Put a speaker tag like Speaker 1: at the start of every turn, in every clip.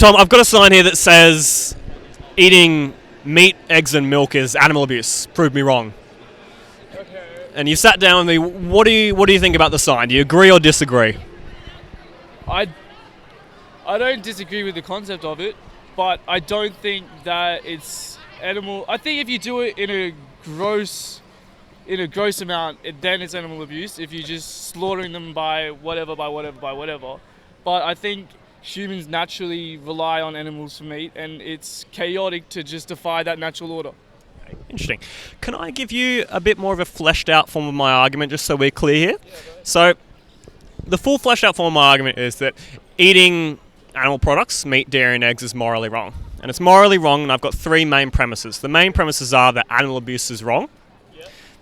Speaker 1: Tom, I've got a sign here that says eating meat, eggs, and milk is animal abuse. Prove me wrong.
Speaker 2: Okay.
Speaker 1: And you sat down with me. What do you think about the sign? Do you agree or disagree?
Speaker 2: I don't disagree with the concept of it, but I don't think that it's animal. I think if you do it in a gross amount, then it's animal abuse. If you're just slaughtering them by whatever. But I think humans naturally rely on animals for meat, and it's chaotic to just defy that natural order.
Speaker 1: Interesting. Can I give you a bit more of a fleshed out form of my argument just so we're clear here? So, the full fleshed out form of my argument is that eating animal products, meat, dairy and eggs, is morally wrong. And it's morally wrong, and I've got three main premises. The main premises are that animal abuse is wrong.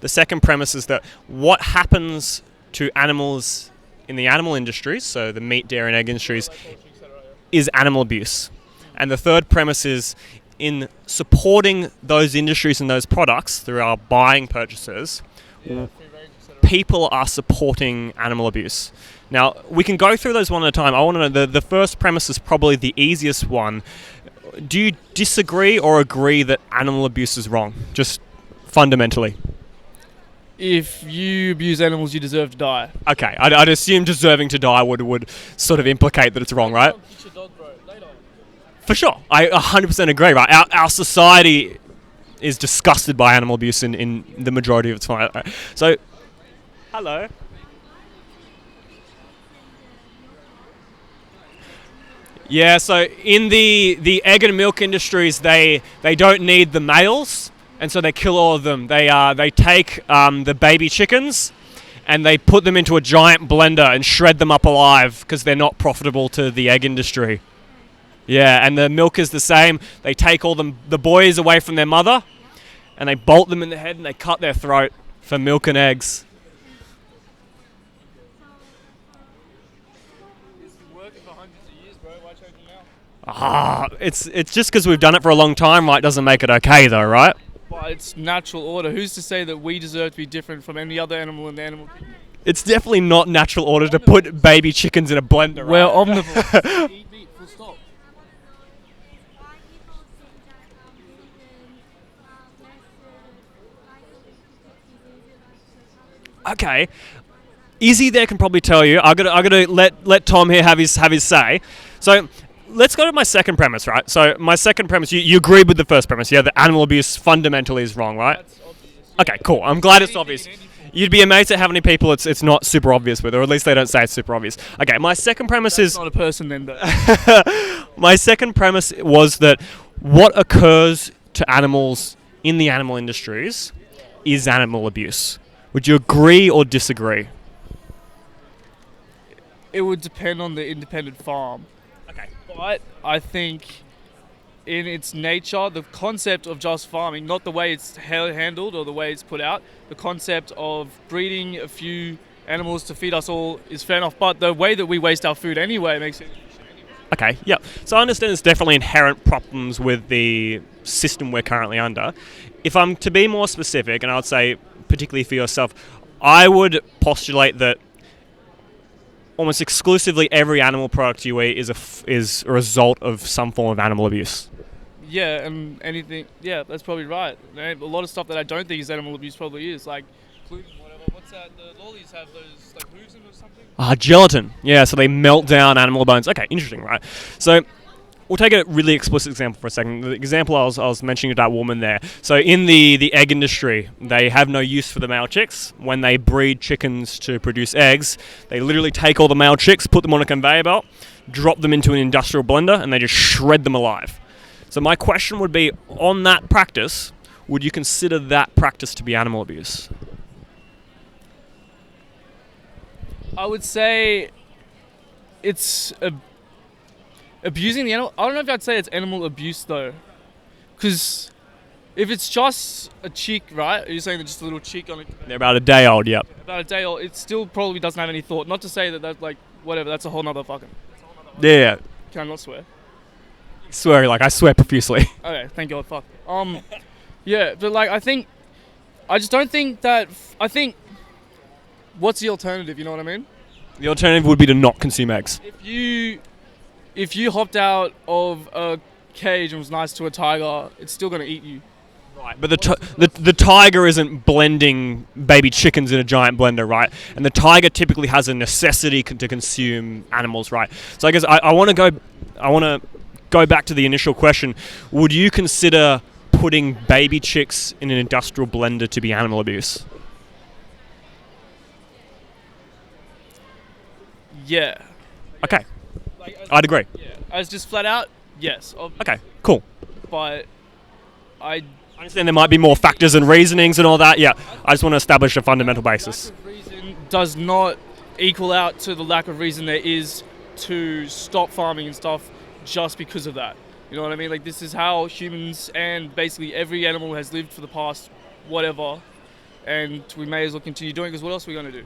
Speaker 1: The second premise is that what happens to animals in the animal industries, so the meat, dairy and egg industries, is animal abuse. And the third premise is in supporting those industries and those products through our buying purchases, people are supporting animal abuse. Now, we can go through those one at a time. I want to know, the first premise is probably the easiest one. Do you disagree or agree that animal abuse is wrong, just fundamentally?
Speaker 2: If you abuse animals, you deserve to die.
Speaker 1: Okay, I'd assume deserving to die would sort of implicate that it's wrong, right? For sure, I 100% agree, right? Our society is disgusted by animal abuse in the majority of its time. So, hello. Yeah, so in the egg and milk industries, they don't need the males, and so they kill all of them. They take the baby chickens, and they put them into a giant blender and shred them up alive because they're not profitable to the egg industry. Yeah, and the milk is the same. They take all the boys away from their mother, and they bolt them in the head and they cut their throat for milk and eggs. It's just because we've done it for a long time, right? Doesn't make it okay, though, right?
Speaker 2: But it's natural order. Who's to say that we deserve to be different from any other animal in the animal kingdom?
Speaker 1: It's definitely not natural order to put baby chickens in a blender, right?
Speaker 2: We're omnivores. Eat meat, full stop.
Speaker 1: Okay, Izzy there can probably tell you. I gotta let Tom here have his say. So let's go to my second premise, right? So my second premise, you agreed with the first premise, yeah? That animal abuse fundamentally is wrong, right?
Speaker 2: That's obvious.
Speaker 1: Okay, cool. I'm glad it's obvious. You'd be amazed at how many people it's not super obvious with, or at least they don't say it's super obvious. Okay, my second premise
Speaker 2: That's
Speaker 1: is...
Speaker 2: not a person then, though.
Speaker 1: My second premise was that what occurs to animals in the animal industries is animal abuse. Would you agree or disagree?
Speaker 2: It would depend on the independent farm.
Speaker 1: Okay.
Speaker 2: But I think in its nature, the concept of just farming, not the way it's handled or the way it's put out, the concept of breeding a few animals to feed us all is fair enough. But the way that we waste our food anyway makes it...
Speaker 1: Okay, yeah. So I understand there's definitely inherent problems with the system we're currently under. If I'm to be more specific, and I would say particularly for yourself, I would postulate that almost exclusively every animal product you eat is a result of some form of animal abuse.
Speaker 2: Yeah, and anything... Yeah, that's probably right. A lot of stuff that I don't think is animal abuse probably is, like gluten, whatever. What's that? The lollies have those, like, hooves in or something? Gelatin.
Speaker 1: Yeah, so they melt down animal bones. Okay, interesting, right? So we'll take a really explicit example for a second. The example I was mentioning to that woman there. So in the egg industry, they have no use for the male chicks. When they breed chickens to produce eggs, they literally take all the male chicks, put them on a conveyor belt, drop them into an industrial blender, and they just shred them alive. So my question would be, on that practice, would you consider that practice to be animal abuse?
Speaker 2: I would say it's abusing the animal. I don't know if I'd say it's animal abuse though, because if it's just a chick, right? You're saying they're just a little chick on it.
Speaker 1: They're about a day old, yep.
Speaker 2: About a day old. It still probably doesn't have any thought. Not to say that that's like whatever. That's a whole nother fucking.
Speaker 1: Yeah.
Speaker 2: Can I not swear?
Speaker 1: Swear, like I swear profusely.
Speaker 2: Okay, thank God. Fuck. Yeah, but like I just don't think that. I think. What's the alternative? You know what I mean?
Speaker 1: The alternative would be to not consume eggs.
Speaker 2: If you if you hopped out of a cage and was nice to a tiger, it's still going to eat you.
Speaker 1: Right, but the tiger isn't blending baby chickens in a giant blender, right? And the tiger typically has a necessity to consume animals, right? So I guess I want to go back to the initial question. Would you consider putting baby chicks in an industrial blender to be animal abuse?
Speaker 2: Yeah.
Speaker 1: Okay, I'd agree.
Speaker 2: Yeah. As just flat out, yes.
Speaker 1: Okay, cool.
Speaker 2: But I
Speaker 1: understand there might be more factors and reasonings and all that. Yeah, I just want to establish a fundamental basis.
Speaker 2: lack of reason does not equal out to the lack of reason there is to stop farming and stuff just because of that. You know what I mean? Like, this is how humans and basically every animal has lived for the past whatever, and we may as well continue doing it, because what else are we going to do?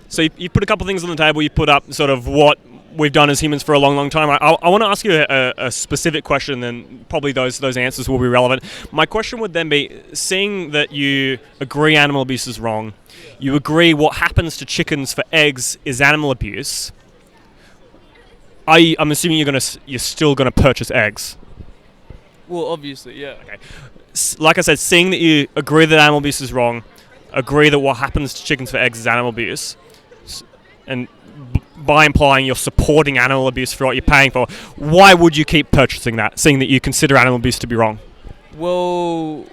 Speaker 1: So you put a couple of things on the table. You put up sort of what we've done as humans for a long, long time. I want to ask you a specific question, then probably those answers will be relevant. My question would then be, seeing that you agree animal abuse is wrong, you agree what happens to chickens for eggs is animal abuse, I'm assuming you're still gonna purchase eggs.
Speaker 2: Well, obviously, yeah.
Speaker 1: Okay. Like I said, seeing that you agree that animal abuse is wrong, agree that what happens to chickens for eggs is animal abuse, and by implying you're supporting animal abuse for what you're paying for, why would you keep purchasing that, seeing that you consider animal abuse to be wrong?
Speaker 2: Well,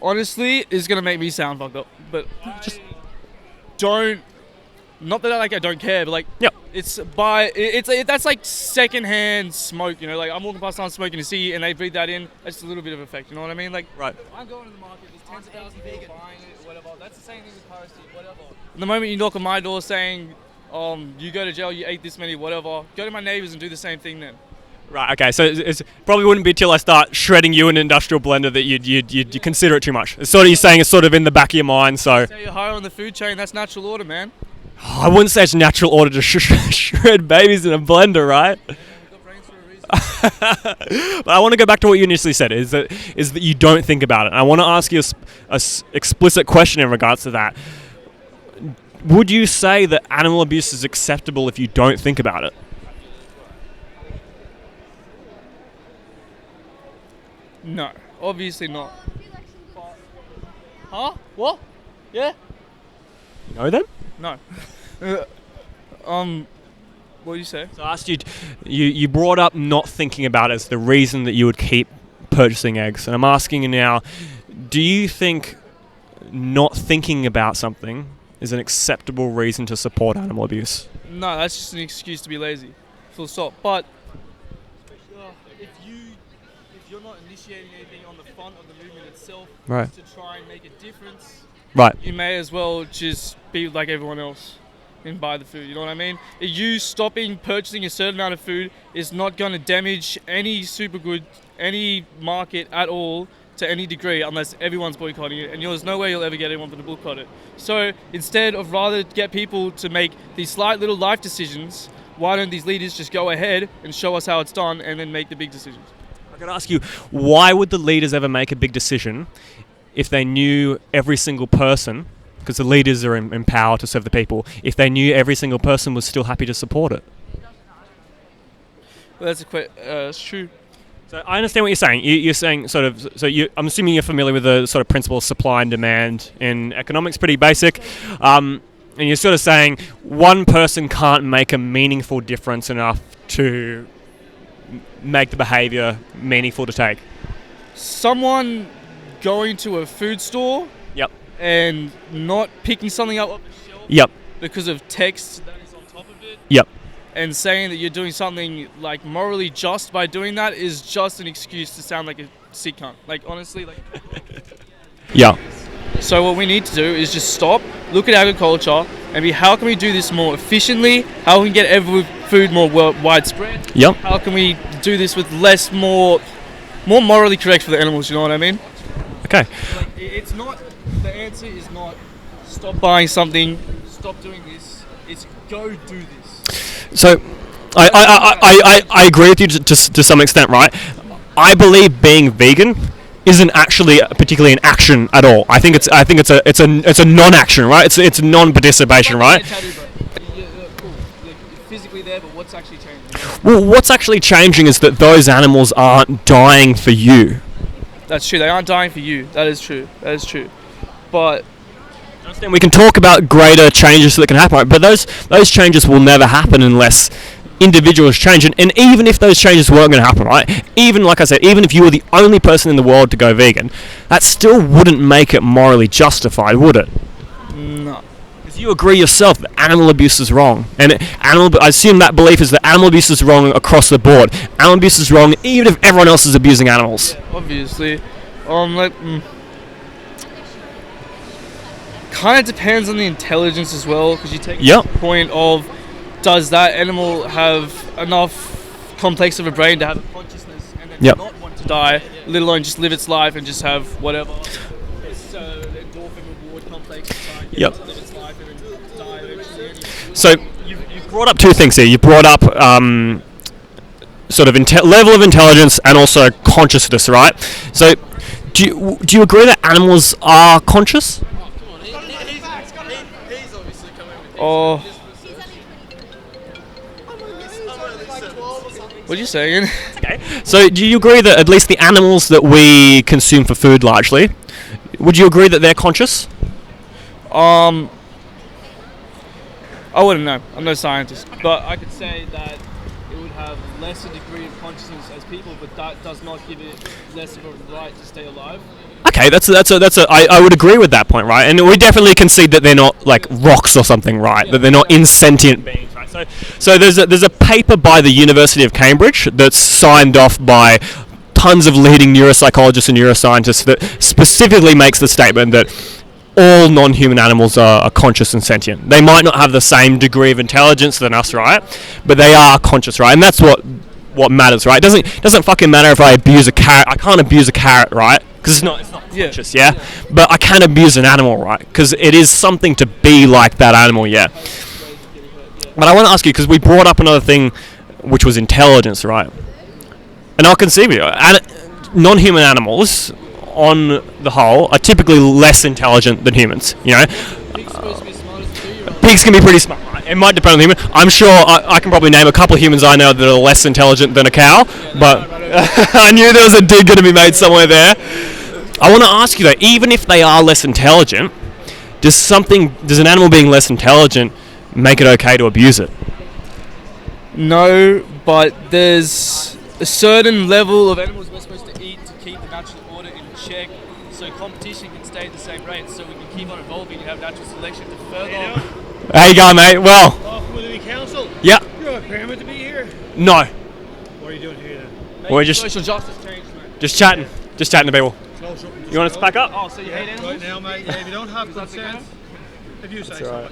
Speaker 2: honestly, it's going to make me sound fucked up, but just don't, not that I don't care, but
Speaker 1: yep.
Speaker 2: That's like secondhand smoke, you know, like I'm walking past someone smoking a ciggy and they breathe that in, that's just a little bit of effect, you know what I mean? Like,
Speaker 1: right.
Speaker 2: I'm going to the market, there's tens of thousands of people buying it, whatever, that's the same thing with piracy, whatever. The moment you knock on my door saying, you go to jail, you ate this many, whatever, go to my neighbours and do the same thing then.
Speaker 1: Right, okay, so it probably wouldn't be till I start shredding you in an industrial blender that you'd consider it too much. It's sort of, you're saying it's sort of in the back of your mind, so...
Speaker 2: Say you're higher on the food chain, that's natural order, man.
Speaker 1: I wouldn't say it's natural order to shred babies in a blender, right?
Speaker 2: Yeah, we've got brains for a reason.
Speaker 1: But I want to go back to what you initially said, is that you don't think about it. And I want to ask you a explicit question in regards to that. Would you say that animal abuse is acceptable if you don't think about it?
Speaker 2: No, obviously not. Huh? What? Yeah?
Speaker 1: No then?
Speaker 2: No. What do you say?
Speaker 1: So I asked you brought up not thinking about it as the reason that you would keep purchasing eggs. And I'm asking you now, do you think not thinking about something is an acceptable reason to support animal abuse?
Speaker 2: No, that's just an excuse to be lazy. Full stop. But if you're not initiating anything on the front of the movement itself,
Speaker 1: right,
Speaker 2: to try and make a difference,
Speaker 1: right,
Speaker 2: you may as well just be like everyone else and buy the food. You know what I mean? You stopping purchasing a certain amount of food is not going to damage any supergood, any market at all to any degree, unless everyone's boycotting it, and there's no way you'll ever get anyone to boycott it. So instead of rather get people to make these slight little life decisions, why don't these leaders just go ahead and show us how it's done and then make the big decisions?
Speaker 1: I could ask you, why would the leaders ever make a big decision if they knew every single person, because the leaders are in power to serve the people, if they knew every single person was still happy to support it?
Speaker 2: Well, it's true.
Speaker 1: So I understand what you're saying. You're saying sort of, I'm assuming you're familiar with the sort of principle of supply and demand in economics, pretty basic. And you're sort of saying one person can't make a meaningful difference enough to make the behaviour meaningful to take.
Speaker 2: Someone going to a food store,
Speaker 1: yep,
Speaker 2: and not picking something up off the shelf,
Speaker 1: yep,
Speaker 2: because of text that is on top of it,
Speaker 1: yep,
Speaker 2: and saying that you're doing something like morally just by doing that is just an excuse to sound like a sick cunt. Like, honestly, like...
Speaker 1: yeah.
Speaker 2: So what we need to do is just stop, look at agriculture, and be, how can we do this more efficiently? How can we get every food more widespread?
Speaker 1: Yep.
Speaker 2: How can we do this with more morally correct for the animals, you know what I mean?
Speaker 1: Okay.
Speaker 2: Like, it's not, the answer is not stop buying something, stop doing this, it's go do this.
Speaker 1: So I agree with you to some extent, right? I believe being vegan isn't actually particularly an action at all. I think it's a non-action, right? It's non-participation, right?
Speaker 2: physically there, but what's actually changing?
Speaker 1: Well, what's actually changing is that those animals aren't dying for you.
Speaker 2: That's true. They aren't dying for you. That is true. But
Speaker 1: Understand, we can talk about greater changes that can happen, right? But those changes will never happen unless individuals change. And even if those changes weren't going to happen, right? Even, like I said, even if you were the only person in the world to go vegan, that still wouldn't make it morally justified, would it?
Speaker 2: no.
Speaker 1: Because you agree yourself that animal abuse is wrong. And I assume that belief is that animal abuse is wrong across the board. Animal abuse is wrong even if everyone else is abusing animals.
Speaker 2: Yeah, obviously. Kind of depends on the intelligence as well, because you take the point of, does that animal have enough complex of a brain to have a consciousness and then not want to die, let alone just live its life and just have whatever. So the endorphin reward complex to live its life and then die eventually anyway.
Speaker 1: So you've brought up two things here. You brought up sort of level of intelligence and also consciousness, right? So do you agree that animals are conscious?
Speaker 2: Oh, what are you saying?
Speaker 1: Okay. So do you agree that at least the animals that we consume for food largely, would you agree that they're conscious?
Speaker 2: I wouldn't know. I'm no scientist, but I could say that it would have less a degree of consciousness as people, but that does not give it less of a right to stay alive.
Speaker 1: Okay, I would agree with that point, right? And we definitely concede that they're not like rocks or something, right? Yeah, that they're not insentient beings, right? So there's a paper by the University of Cambridge that's signed off by tons of leading neuropsychologists and neuroscientists that specifically makes the statement that all non-human animals are conscious and sentient. They might not have the same degree of intelligence than us, right? But they are conscious, right? And that's what matters, right? It doesn't fucking matter if I abuse a carrot. I can't abuse a carrot, right? Because it's not conscious, yeah? But I can abuse an animal, right? Because it is something to be like that animal, yeah. But I want to ask you, because we brought up another thing, which was intelligence, right? And I'll conceive you, non-human animals, on the whole, are typically less intelligent than humans, you know? Pigs can be pretty smart, right? It might depend on the human. I'm sure I can probably name a couple of humans I know that are less intelligent than a cow, but I knew there was a dig going to be made somewhere there. I want to ask you though, even if they are less intelligent, does an animal being less intelligent make it okay to abuse it?
Speaker 2: No, but there's a certain level of animals we're supposed to eat to keep the natural order in check, so competition can stay at the same rate, so we can keep on evolving and have natural selection to further.
Speaker 1: How you going, mate? Well.
Speaker 3: From the Living Council.
Speaker 1: Yeah.
Speaker 3: You're a permit to be here.
Speaker 1: No.
Speaker 3: What are you doing here then?
Speaker 1: We're just
Speaker 2: social justice change, mate.
Speaker 1: Just chatting to people. You want us to pack up?
Speaker 2: Oh, so you hate animals?
Speaker 3: Right now, mate. Yeah, if you don't have consent, if you say so.